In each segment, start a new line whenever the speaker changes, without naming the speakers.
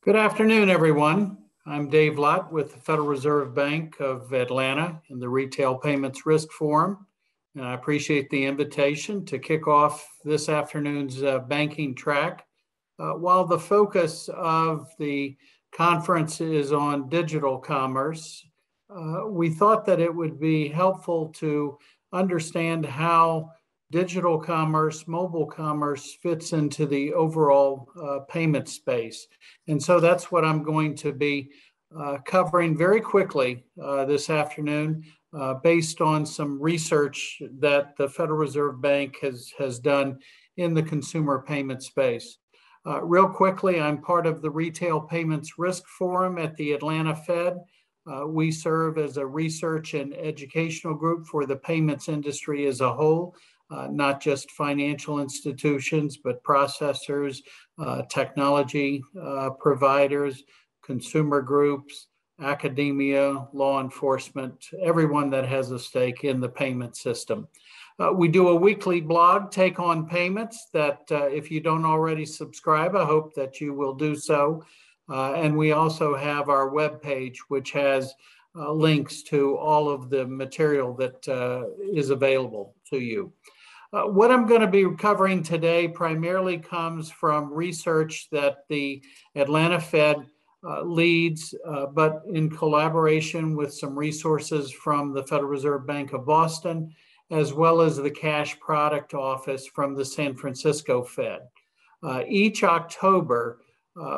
Good afternoon, everyone. I'm Dave Lott with the Federal Reserve Bank of Atlanta in the Retail Payments Risk Forum. And I appreciate the invitation to kick off this afternoon's banking track. While the focus of the conference is on digital commerce, we thought that it would be helpful to understand how digital commerce, mobile commerce fits into the overall payment space. And so that's what I'm going to be covering very quickly this afternoon based on some research that the Federal Reserve Bank has done in the consumer payment space. Real quickly, I'm part of the Retail Payments Risk Forum at the Atlanta Fed. We serve as a research and educational group for the payments industry as a whole. Not just financial institutions, but processors, technology providers, consumer groups, academia, law enforcement, everyone that has a stake in the payment system. We do a weekly blog, Take On Payments, that if you don't already subscribe, I hope that you will do so. And we also have our webpage, which has links to all of the material that is available to you. What I'm going to be covering today primarily comes from research that the Atlanta Fed leads, but in collaboration with some resources from the Federal Reserve Bank of Boston, as well as the Cash Product Office from the San Francisco Fed. Each October,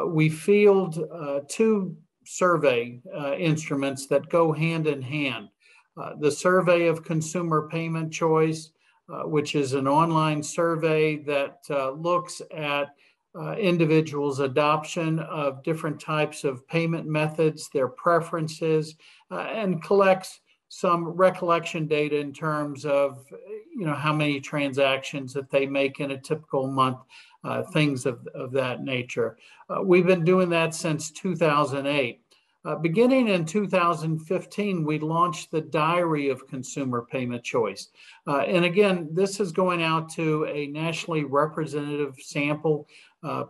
we field two survey instruments that go hand in hand. The Survey of Consumer Payment Choice, which is an online survey that looks at individuals' adoption of different types of payment methods, their preferences, and collects some recollection data in terms of how many transactions that they make in a typical month, things of that nature. We've been doing that since 2008. Beginning in 2015, we launched the Diary of Consumer Payment Choice. And again, this is going out to a nationally representative sample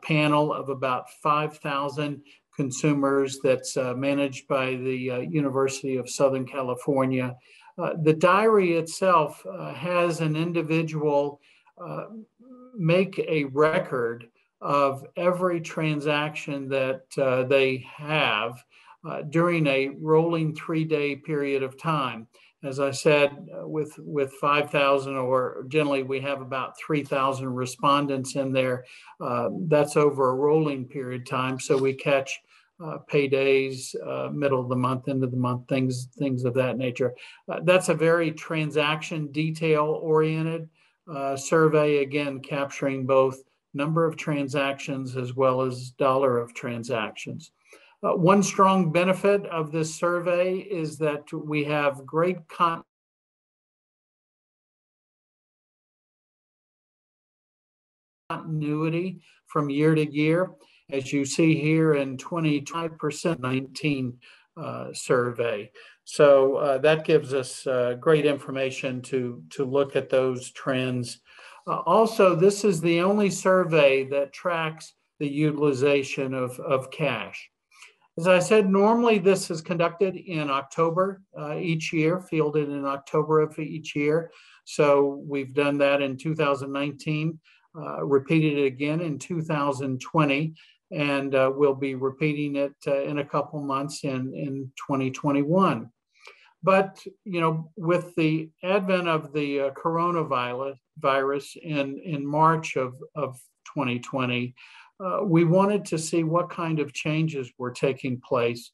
panel of about 5,000 consumers that's managed by the University of Southern California. The diary itself has an individual make a record of every transaction that they have during a rolling 3-day period of time. As I said, with 5,000, or generally we have about 3,000 respondents in there. That's over a rolling period of time. So we catch paydays, middle of the month, end of the month, things of that nature. That's a very transaction detail-oriented survey, again, capturing both number of transactions as well as dollar of transactions. One strong benefit of this survey is that we have great continuity from year to year. As you see here in 25% 19 survey. So that gives us great information to look at those trends. Also, this is the only survey that tracks the utilization of cash. As I said, normally this is conducted in October each year, fielded in October of each year. So we've done that in 2019, repeated it again in 2020, and we'll be repeating it in a couple months in 2021. But, with the advent of the coronavirus in March of 2020, we wanted to see what kind of changes were taking place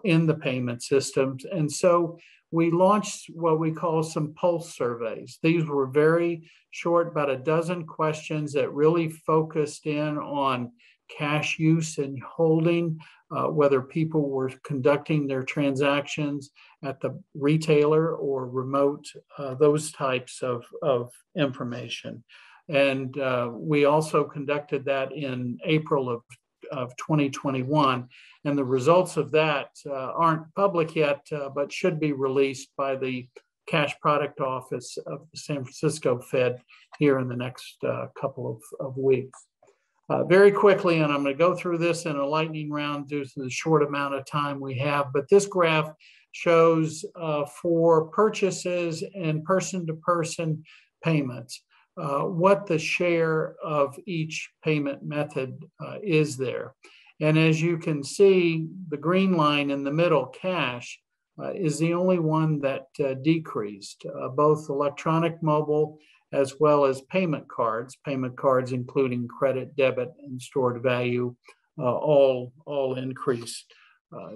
in the payment systems. And so we launched what we call some pulse surveys. These were very short, about a dozen questions that really focused in on cash use and holding, whether people were conducting their transactions at the retailer or remote, those types of information. And we also conducted that in April of 2021. And the results of that aren't public yet, but should be released by the Cash Product Office of the San Francisco Fed here in the next couple of weeks. Very quickly, and I'm going to go through this in a lightning round due to the short amount of time we have, but this graph shows for purchases and person-to-person payments, what the share of each payment method is there. And as you can see, the green line in the middle, cash, is the only one that decreased. Both electronic mobile as well as payment cards including credit, debit, and stored value, all increased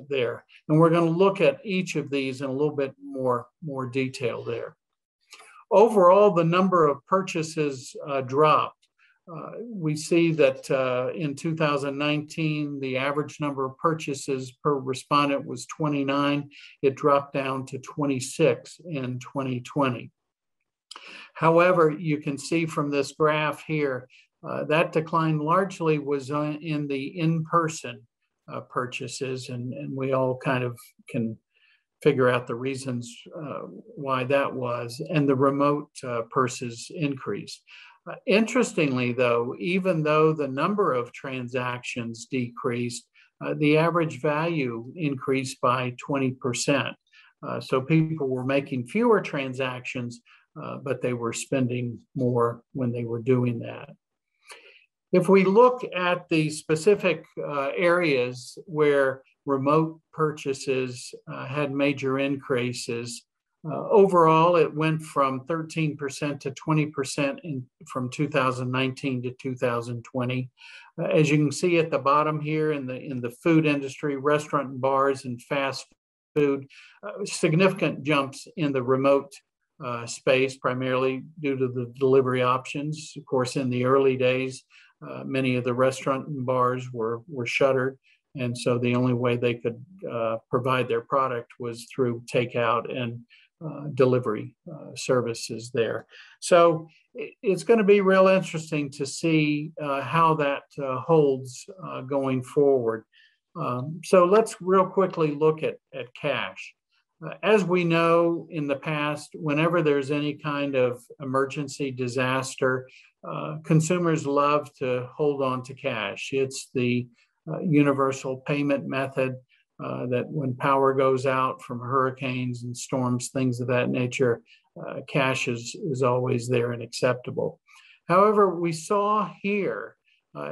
there. And we're going to look at each of these in a little bit more detail there. Overall, the number of purchases dropped. We see that in 2019, the average number of purchases per respondent was 29. It dropped down to 26 in 2020. However, you can see from this graph here, that decline largely was in the in-person purchases, and we all kind of can figure out the reasons why that was, and the remote purses increased. Interestingly, though, even though the number of transactions decreased, the average value increased by 20%. So people were making fewer transactions, but they were spending more when they were doing that. If we look at the specific areas where remote purchases had major increases, overall it went from 13% to 20% from 2019 to 2020. As you can see at the bottom here in the food industry, restaurant and bars and fast food, significant jumps in the remote space, primarily due to the delivery options. Of course, in the early days, many of the restaurant and bars were shuttered, and so the only way they could provide their product was through takeout and delivery services there. So it's going to be real interesting to see how that holds going forward. So let's real quickly look at cash. As we know in the past, whenever there's any kind of emergency disaster, consumers love to hold on to cash. It's the universal payment method that when power goes out from hurricanes and storms, things of that nature, cash is always there and acceptable. However, we saw here,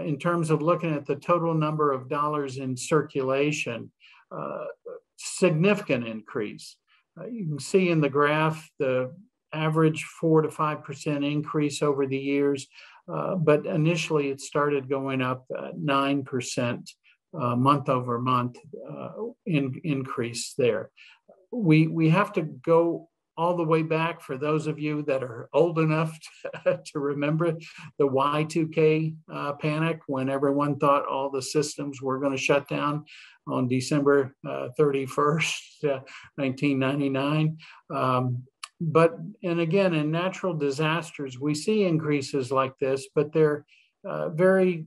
in terms of looking at the total number of dollars in circulation, significant increase. You can see in the graph the average 4 to 5% increase over the years, but initially it started going up 9% month over month increase there. We have to go all the way back for those of you that are old enough to remember the Y2K panic, when everyone thought all the systems were going to shut down on December 31st, 1999. And again, in natural disasters, we see increases like this, but they're very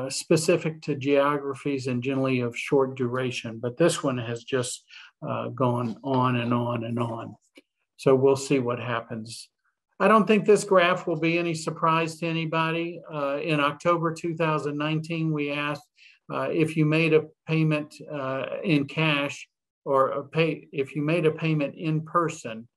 specific to geographies and generally of short duration. But this one has just gone on and on and on. So we'll see what happens. I don't think this graph will be any surprise to anybody. In October 2019, we asked if you made a payment in cash or if you made a payment in person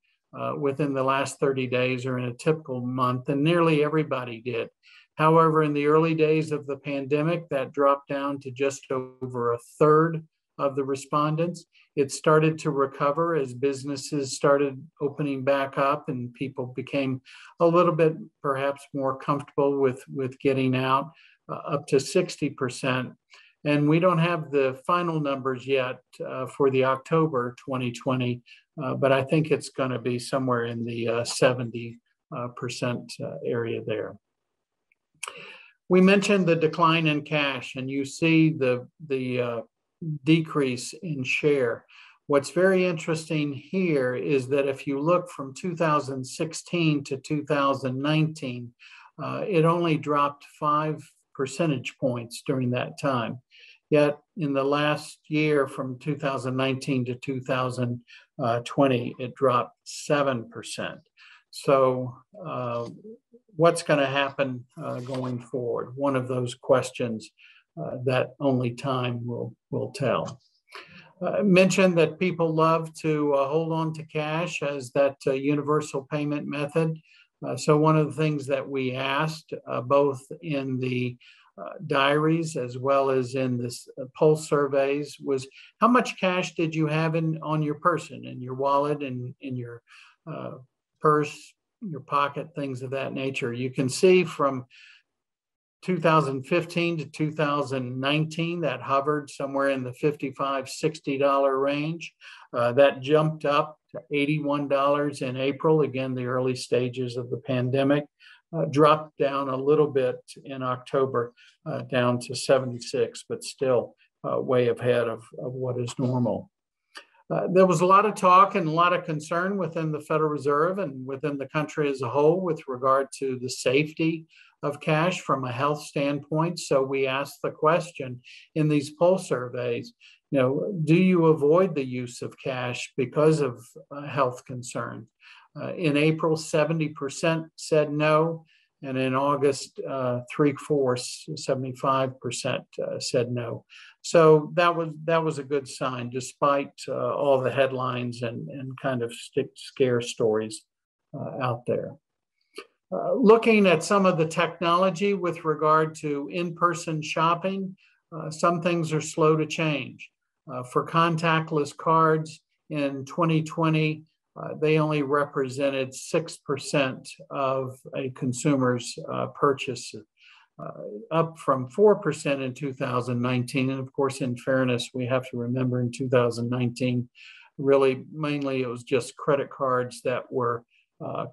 within the last 30 days or in a typical month, and nearly everybody did. However, in the early days of the pandemic, that dropped down to just over a third of the respondents. It started to recover as businesses started opening back up and people became a little bit perhaps more comfortable with getting out, up to 60%. And we don't have the final numbers yet for the October 2020, but I think it's going to be somewhere in the 70% area there. We mentioned the decline in cash, and you see the decrease in share. What's very interesting here is that if you look from 2016 to 2019, it only dropped 5 percentage points during that time. Yet in the last year, from 2019 to 2020, it dropped 7%. So what's going to happen going forward? One of those questions that only time will tell. Mentioned that people love to hold on to cash as that universal payment method. So one of the things that we asked both in the diaries as well as in this pulse surveys was, how much cash did you have on your person, in your wallet, and in your purse, your pocket, things of that nature. You can see from 2015 to 2019 that hovered somewhere in the $55, $60 range. That jumped up to $81 in April, again, the early stages of the pandemic. Dropped down a little bit in October, down to 76, but still way ahead of what is normal. There was a lot of talk and a lot of concern within the Federal Reserve and within the country as a whole with regard to the safety of cash from a health standpoint. So we asked the question in these pulse surveys, do you avoid the use of cash because of health concerns? In April, 70% said no. And in August, 75% said no. So that was a good sign, despite all the headlines and kind of scare stories out there. Looking at some of the technology with regard to in-person shopping, some things are slow to change. For contactless cards in 2020, they only represented 6% of a consumer's purchase, up from 4% in 2019. And of course, in fairness, we have to remember in 2019, really mainly it was just credit cards that were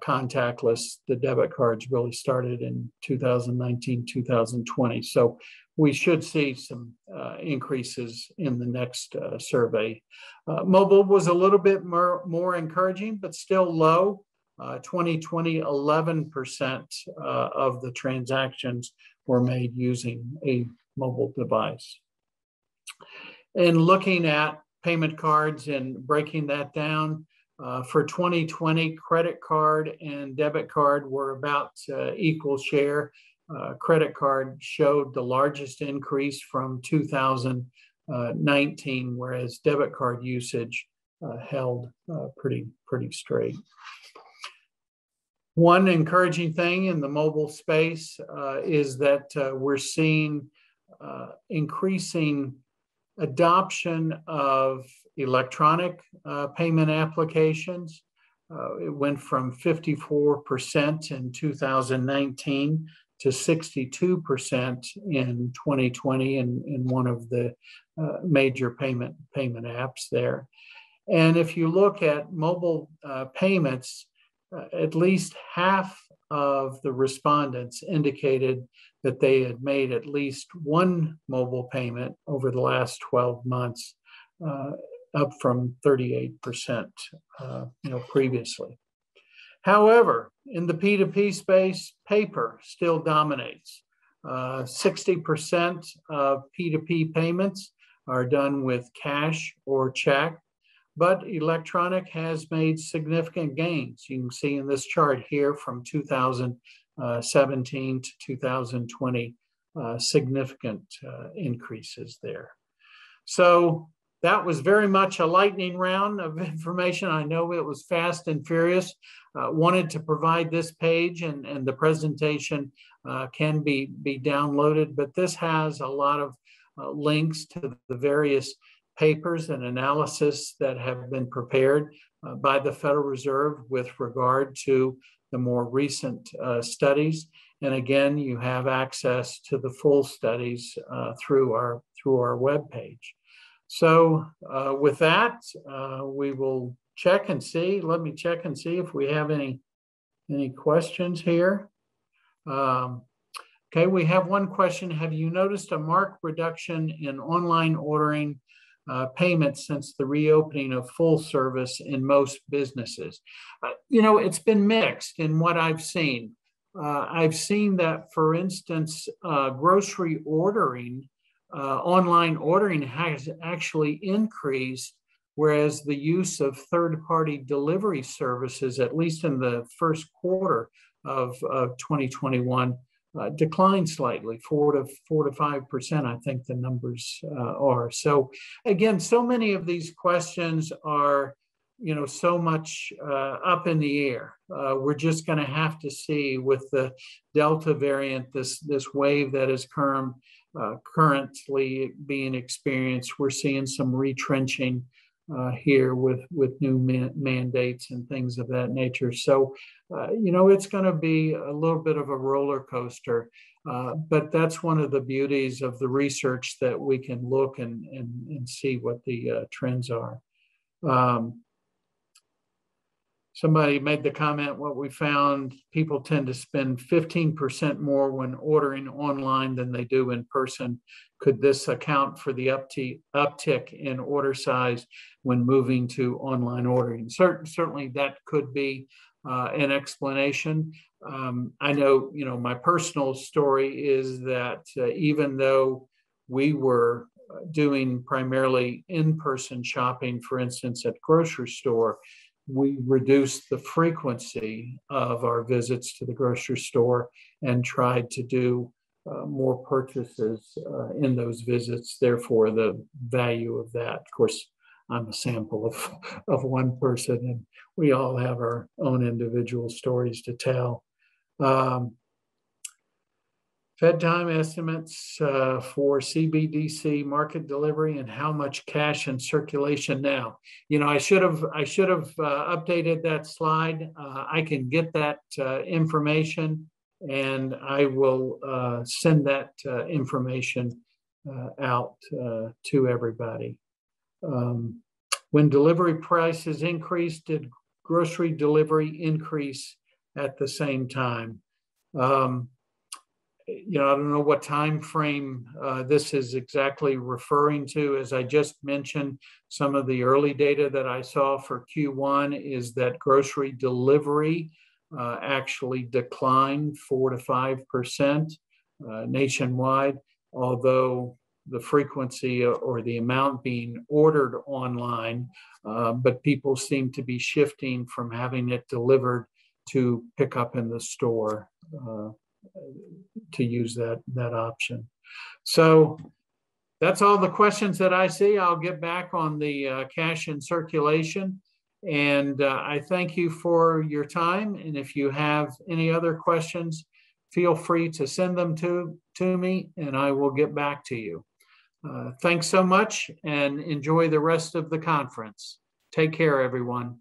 contactless. The debit cards really started in 2019, 2020. So we should see some increases in the next survey. Mobile was a little bit more encouraging, but still low. 2020, 11% of the transactions were made using a mobile device. And looking at payment cards and breaking that down, for 2020, credit card and debit card were about equal share. Credit card showed the largest increase from 2019, whereas debit card usage held pretty straight. One encouraging thing in the mobile space is that we're seeing increasing adoption of electronic payment applications. It went from 54% in 2019 to 62% in 2020 in one of the major payment apps there. And if you look at mobile payments, at least half of the respondents indicated that they had made at least one mobile payment over the last 12 months, up from 38% previously. However, in the P2P space, paper still dominates. 60% of P2P payments are done with cash or check, but electronic has made significant gains. You can see in this chart here from 2017 to 2020, significant increases there. So that was very much a lightning round of information. I know it was fast and furious. Wanted to provide this page, and the presentation can be downloaded, but this has a lot of links to the various papers and analysis that have been prepared by the Federal Reserve with regard to the more recent studies. And again, you have access to the full studies through our webpage. So with that, we will check and see. Let me check and see if we have any questions here. Okay, we have one question. Have you noticed a marked reduction in online ordering payments since the reopening of full service in most businesses? It's been mixed in what I've seen. I've seen that, for instance, grocery ordering, online ordering has actually increased whereas the use of third-party delivery services, at least in the first quarter of 2021, declined slightly, 4 to 5%, I think the numbers are. So again, so many of these questions are, so much up in the air. We're just going to have to see with the Delta variant, this wave that is currently being experienced. We're seeing some retrenching here with new mandates and things of that nature. So, it's going to be a little bit of a roller coaster, but that's one of the beauties of the research, that we can look and see what the trends are. Somebody made the comment, what we found, people tend to spend 15% more when ordering online than they do in person. Could this account for the uptick in order size when moving to online ordering? Certainly that could be an explanation. I know, my personal story is that even though we were doing primarily in-person shopping, for instance, at grocery store, we reduced the frequency of our visits to the grocery store and tried to do more purchases in those visits. Therefore, the value of that. Of course, I'm a sample of one person, and we all have our own individual stories to tell. Fed time estimates for CBDC market delivery and how much cash in circulation now. I should have updated that slide. I can get that information, and I will send that information out to everybody. When delivery prices increased, did grocery delivery increase at the same time? I don't know what time frame this is exactly referring to. As I just mentioned, some of the early data that I saw for Q1 is that grocery delivery actually declined 4 to 5% nationwide, although the frequency or the amount being ordered online, but people seem to be shifting from having it delivered to pick up in the store. To use that option. So that's all the questions that I see. I'll get back on the cash in circulation, and I thank you for your time. And if you have any other questions, feel free to send them to me, and I will get back to you. Thanks so much, and enjoy the rest of the conference. Take care, everyone.